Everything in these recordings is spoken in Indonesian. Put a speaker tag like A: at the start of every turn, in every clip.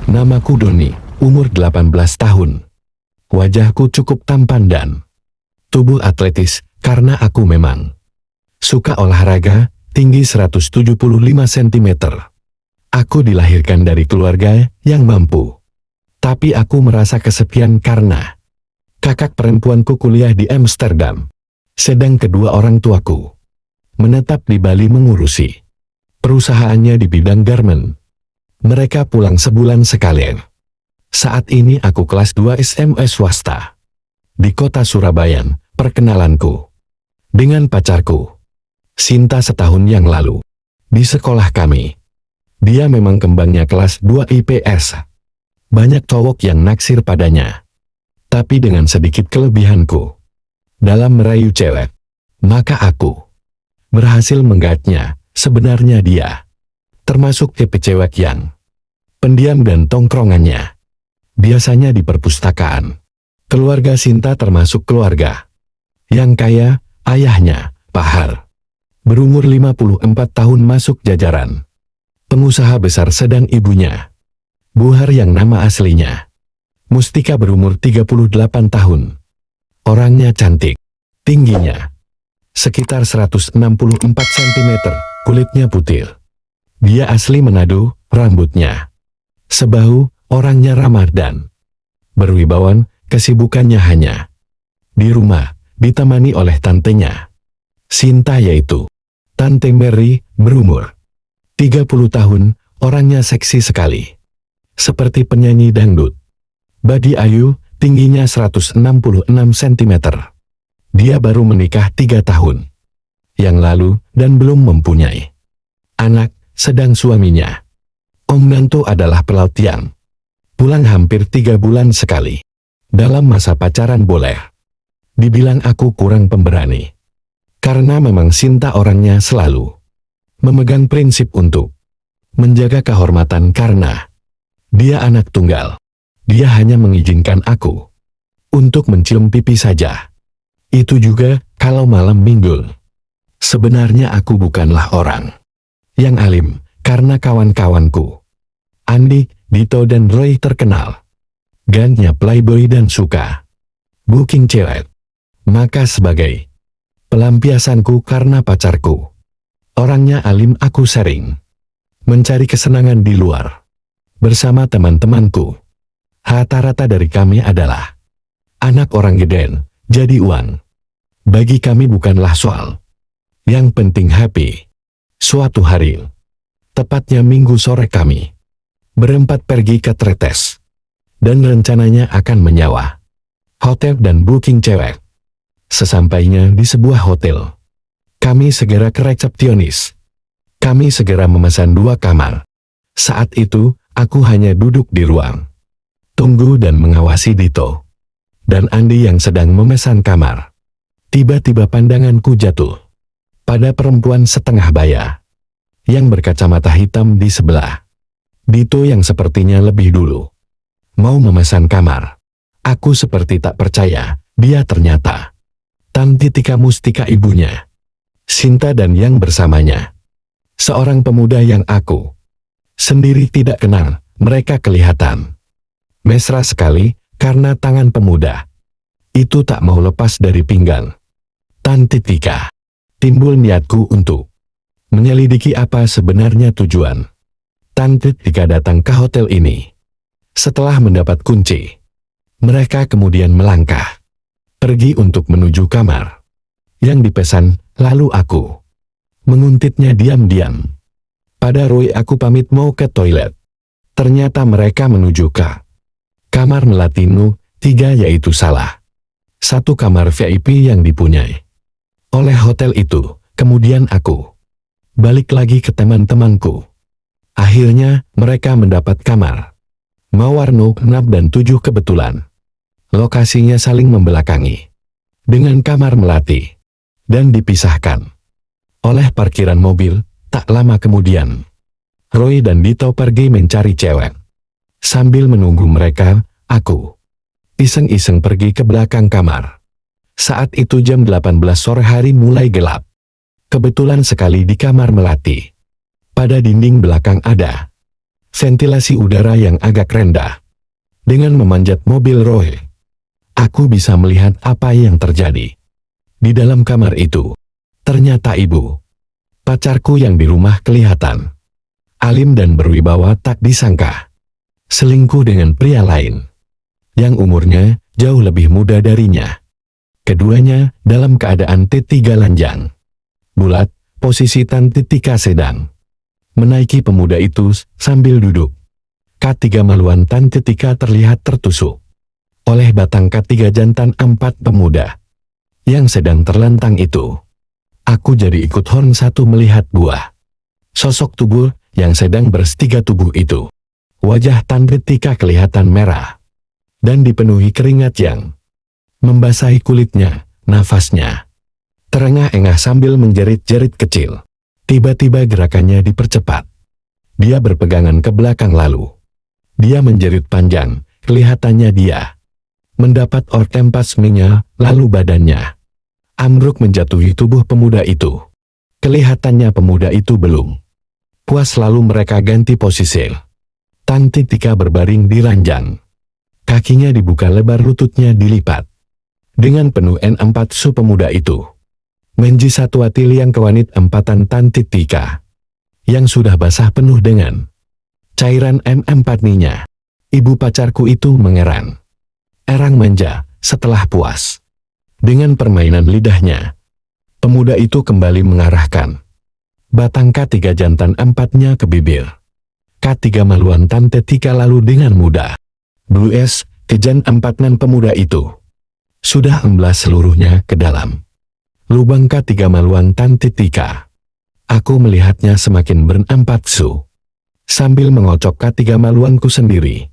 A: Namaku Doni, umur 18 tahun. Wajahku cukup tampan dan tubuh atletis karena aku memang suka olahraga, tinggi 175 cm. Aku dilahirkan dari keluarga yang mampu. Tapi aku merasa kesepian karena kakak perempuanku kuliah di Amsterdam. Sedang kedua orang tuaku menetap di Bali mengurusi perusahaannya di bidang garment. Mereka pulang sebulan sekali. Saat ini aku kelas 2 SMA swasta. Di kota Surabaya, perkenalanku dengan pacarku, Sinta setahun yang lalu. Di sekolah kami, dia memang kembangnya kelas 2 IPS. Banyak cowok yang naksir padanya. Tapi dengan sedikit kelebihanku dalam merayu cewek, maka aku berhasil menggatnya. Sebenarnya dia termasuk tipe cewek yang pendiam dan tongkrongannya biasanya di perpustakaan. Keluarga Sinta termasuk keluarga yang kaya. Ayahnya, Bahar, berumur 54 tahun masuk jajaran pengusaha besar, sedang ibunya, Buhar yang nama aslinya Mustika, berumur 38 tahun. Orangnya cantik, tingginya sekitar 164 cm, kulitnya putih. Dia asli Manado, rambutnya sebahu, orangnya ramah dan berwibawan. Kesibukannya hanya di rumah, ditemani oleh tantenya Sinta, yaitu Tante Mary, berumur 30 tahun, orangnya seksi sekali. Seperti penyanyi dangdut. Badi ayu, tingginya 166 cm. Dia baru menikah 3 tahun yang lalu dan belum mempunyai anak, sedang suaminya, Om Nanto, adalah pelaut yang pulang hampir 3 bulan sekali. Dalam masa pacaran boleh dibilang aku kurang pemberani. Karena memang Sinta orangnya selalu memegang prinsip untuk menjaga kehormatan karena dia anak tunggal. Dia hanya mengizinkan aku untuk mencium pipi saja. Itu juga kalau malam minggu. Sebenarnya aku bukanlah orang yang alim, karena kawan-kawanku Andi, Dito dan Roy terkenal gangnya playboy dan suka booking cewek. Maka sebagai pelampiasanku karena pacarku orangnya alim, aku sering mencari kesenangan di luar bersama teman-temanku. Rata-rata dari kami adalah anak orang geden, jadi uang bagi kami bukanlah soal. Yang penting happy. Suatu hari, tepatnya Minggu sore, kami berempat pergi ke Tretes dan rencananya akan menyewa hotel dan booking cewek. Sesampainya di sebuah hotel, kami segera ke resepsionis. Kami segera memesan 2 kamar. Saat itu, aku hanya duduk di ruang tunggu dan mengawasi Dito dan Andi yang sedang memesan kamar. Tiba-tiba pandanganku jatuh pada perempuan setengah baya yang berkacamata hitam di sebelah Dito yang sepertinya lebih dulu mau memesan kamar. Aku seperti tak percaya, dia ternyata Tante Tika Mustika, ibunya Sinta, dan yang bersamanya seorang pemuda yang aku sendiri tidak kenal. Mereka kelihatan mesra sekali karena tangan pemuda itu tak mau lepas dari pinggang Tante Tika. Timbul niatku untuk menyelidiki apa sebenarnya tujuan Tante Tika datang ke hotel ini. Setelah mendapat kunci, mereka kemudian melangkah pergi untuk menuju kamar yang dipesan. Lalu aku menguntitnya diam-diam. Pada Roy aku pamit mau ke toilet. Ternyata mereka menuju ke kamar Melatinu 3, yaitu salah satu kamar VIP yang dipunyai oleh hotel itu. Kemudian aku balik lagi ke teman-temanku. Akhirnya mereka mendapat kamar Mawar 6 dan 7 kebetulan. Lokasinya saling membelakangi dengan kamar Melati dan dipisahkan oleh parkiran mobil. Tak lama kemudian, Roy dan Dito pergi mencari cewek. Sambil menunggu mereka, aku iseng-iseng pergi ke belakang kamar. Saat itu jam 18 sore, hari mulai gelap. Kebetulan sekali di kamar Melati, pada dinding belakang ada ventilasi udara yang agak rendah. Dengan memanjat mobil Roy, aku bisa melihat apa yang terjadi. Di dalam kamar itu, ternyata ibu pacarku yang di rumah kelihatan alim dan berwibawa tak disangka. Selingkuh dengan pria lain yang umurnya jauh lebih muda darinya. Keduanya dalam keadaan T3 lanjang bulat, posisi Tante Tika sedang menaiki pemuda itu sambil duduk. K3 maluan Tante Tika terlihat tertusuk oleh batang K3 jantan 4 pemuda yang sedang terlentang itu. Aku jadi ikut horn satu melihat buah sosok tubuh yang sedang berstiga tubuh itu. Wajah Tante Tika kelihatan merah dan dipenuhi keringat yang membasahi kulitnya. Nafasnya terengah-engah sambil menjerit-jerit kecil. Tiba-tiba gerakannya dipercepat. Dia berpegangan ke belakang lalu dia menjerit panjang. Kelihatannya dia mendapat orgasmenya, lalu badannya ambruk menjatuhi tubuh pemuda itu. Kelihatannya pemuda itu belum puas, lalu mereka ganti posisi. Tante Tika berbaring di ranjang. Kakinya dibuka lebar, lututnya dilipat. Dengan penuh N4 su pemuda itu menji satu atil yang kewanit empatan Tante Tika yang sudah basah penuh dengan cairan M4 ninya. Ibu pacarku itu mengerang. Erang manja setelah puas dengan permainan lidahnya. Pemuda itu kembali mengarahkan batang K3 jantan 4-nya ke bibir K3 maluan Tante Tika, lalu dengan mudah Blue S kejan 4-nan pemuda itu sudah emblas seluruhnya ke dalam lubang K3 maluan Tante Tika. Aku melihatnya semakin bernempatsu. Sambil mengocok K3 maluanku sendiri,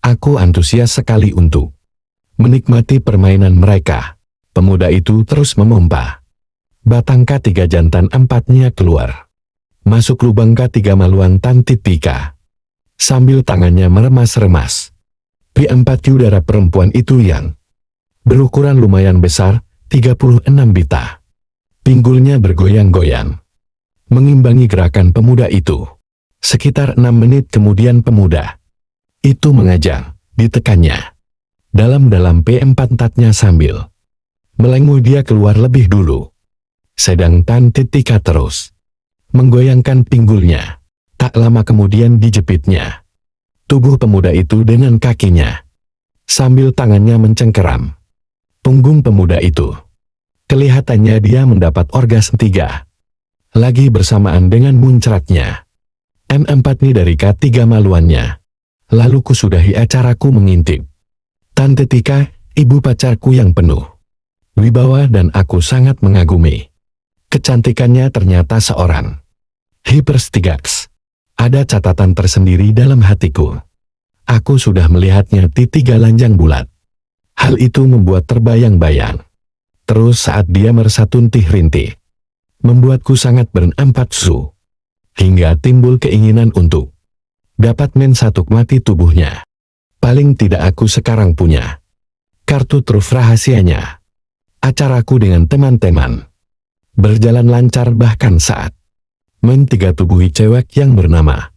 A: aku antusias sekali untuk menikmati permainan mereka. Pemuda itu terus memompa batang K3 jantan 4-nya keluar masuk lubang K3 maluan Tante Tika sambil tangannya meremas-remas P4 udara perempuan itu yang berukuran lumayan besar, 36 bita. Pinggulnya bergoyang-goyang mengimbangi gerakan pemuda itu. Sekitar 6 menit kemudian pemuda itu mengajak ditekannya dalam-dalam P4 tatnya sambil melenguh. Dia keluar lebih dulu, sedang Tante Tika terus menggoyangkan pinggulnya. Tak lama kemudian dijepitnya tubuh pemuda itu dengan kakinya sambil tangannya mencengkeram punggung pemuda itu. Kelihatannya dia mendapat orgasme 3 lagi bersamaan dengan muncratnya M4 nih dari K3 maluannya. Lalu kusudahi acaraku mengintip Tante Tika, ibu pacarku yang penuh wibawa, dan aku sangat mengagumi kecantikannya. Ternyata seorang hiperstigax. Ada catatan tersendiri dalam hatiku. Aku sudah melihatnya di 3 lanjang bulat. Hal itu membuat terbayang-bayang terus saat dia meresatuntih rintih, membuatku sangat bernempatsu hingga timbul keinginan untuk dapat mensatukan tubuhnya. Paling tidak aku sekarang punya kartu truf rahasianya. Acaraku dengan teman-teman berjalan lancar, bahkan saat men-3 tubuhi cewek yang bernama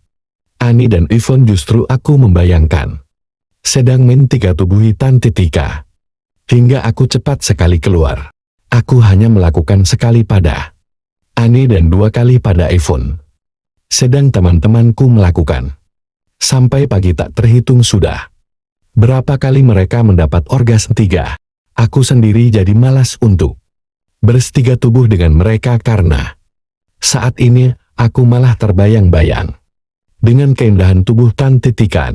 A: Ani dan Yvonne, justru aku membayangkan sedang men-3 tubuhi Tante Tika. Hingga aku cepat sekali keluar. Aku hanya melakukan sekali pada Ani dan 2 kali pada Yvonne. Sedang teman-temanku melakukan sampai pagi tak terhitung sudah berapa kali mereka mendapat orgasme 3. Aku sendiri jadi malas untuk berstiga tubuh dengan mereka karena saat ini aku malah terbayang-bayang dengan keindahan tubuh Tante Tika.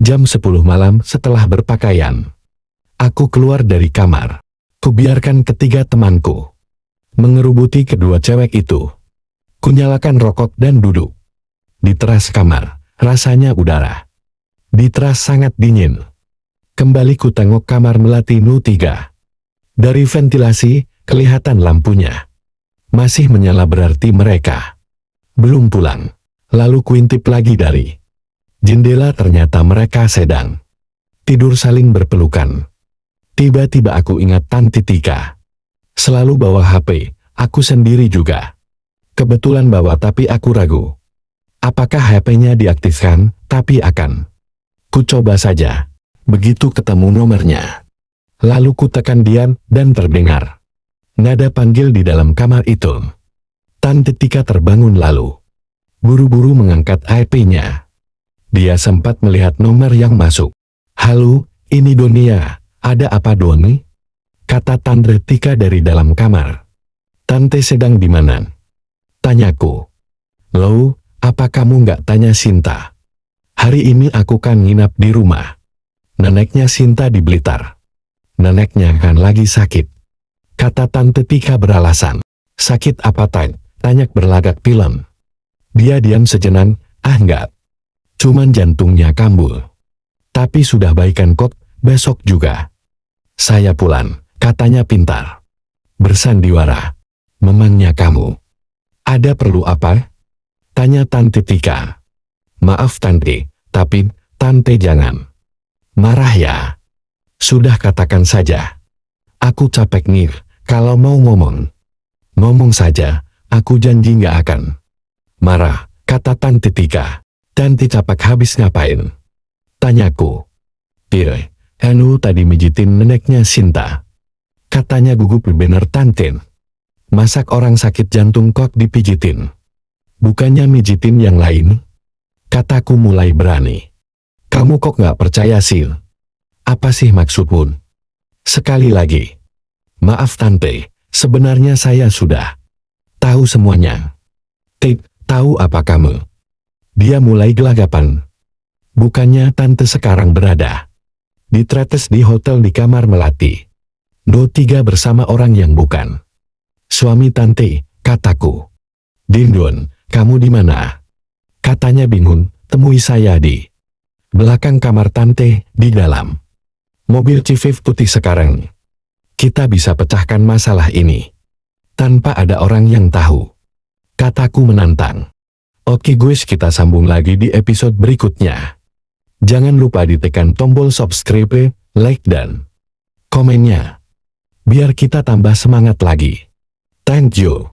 A: Jam 10 malam setelah berpakaian, aku keluar dari kamar. Kubiarkan ketiga temanku mengerubuti kedua cewek itu. Kunyalakan rokok dan duduk di teras kamar. Rasanya udara di teras sangat dingin. Kembali ku tengok kamar melati Nu 3. Dari ventilasi, kelihatan lampunya masih menyala, berarti mereka belum pulang. Lalu kuintip lagi dari jendela, ternyata mereka sedang tidur saling berpelukan. Tiba-tiba aku ingat Tante Tika selalu bawa HP, aku sendiri juga kebetulan bawa, tapi aku ragu Apakah HP-nya diaktifkan? Tapi akan. Ku coba saja. Begitu ketemu nomornya. Lalu ku tekan diam dan terdengar nada panggil di dalam kamar itu. Tante Tika terbangun lalu buru-buru mengangkat HP-nya. Dia sempat melihat nomor yang masuk. "Halo, ini Donia. Ada apa, Doni?" kata Tante Tika dari dalam kamar. "Tante sedang di mana?" tanyaku. "Loh, apa kamu nggak tanya Sinta? Hari ini aku kan nginap di rumah neneknya Sinta di Blitar. Neneknya kan lagi sakit," kata Tante Tika beralasan. "Sakit apa, Tan?" tanya berlagak pilem. Dia diam sejenak. "Enggak. Cuman jantungnya kambuh. Tapi sudah baikan kok, besok juga saya pulang," katanya pintar. Bersandiwara. "Memangnya kamu ada perlu apa?" tanya Tante Tika. "Maaf Tante, tapi Tante jangan marah ya. Sudah katakan saja. Aku capek nih, kalau mau ngomong. Ngomong saja, aku janji nggak akan marah," kata Tante Tika. "Tante capek habis ngapain?" tanyaku. "Pire, anu tadi mijitin neneknya Sinta," katanya gugup. "Bener Tante. Masak orang sakit jantung kok dipijitin? Bukannya mijitin yang lain?" kataku mulai berani. "Kamu kok nggak percaya sih? Apa sih maksudmu?" "Sekali lagi. Maaf Tante, sebenarnya saya sudah tahu semuanya." Tahu apa kamu?" Dia mulai gelagapan. "Bukannya Tante sekarang berada di Tretes di hotel di kamar Melati 3 bersama orang yang bukan suami Tante," kataku. "Dindon, kamu di mana?" katanya bingung. "Temui saya di belakang kamar Tante, di dalam mobil Civif putih sekarang. Kita bisa pecahkan masalah ini tanpa ada orang yang tahu," kataku menantang. Oke guys, kita sambung lagi di episode berikutnya. Jangan lupa ditekan tombol subscribe, like dan komennya, biar kita tambah semangat lagi. Thank you.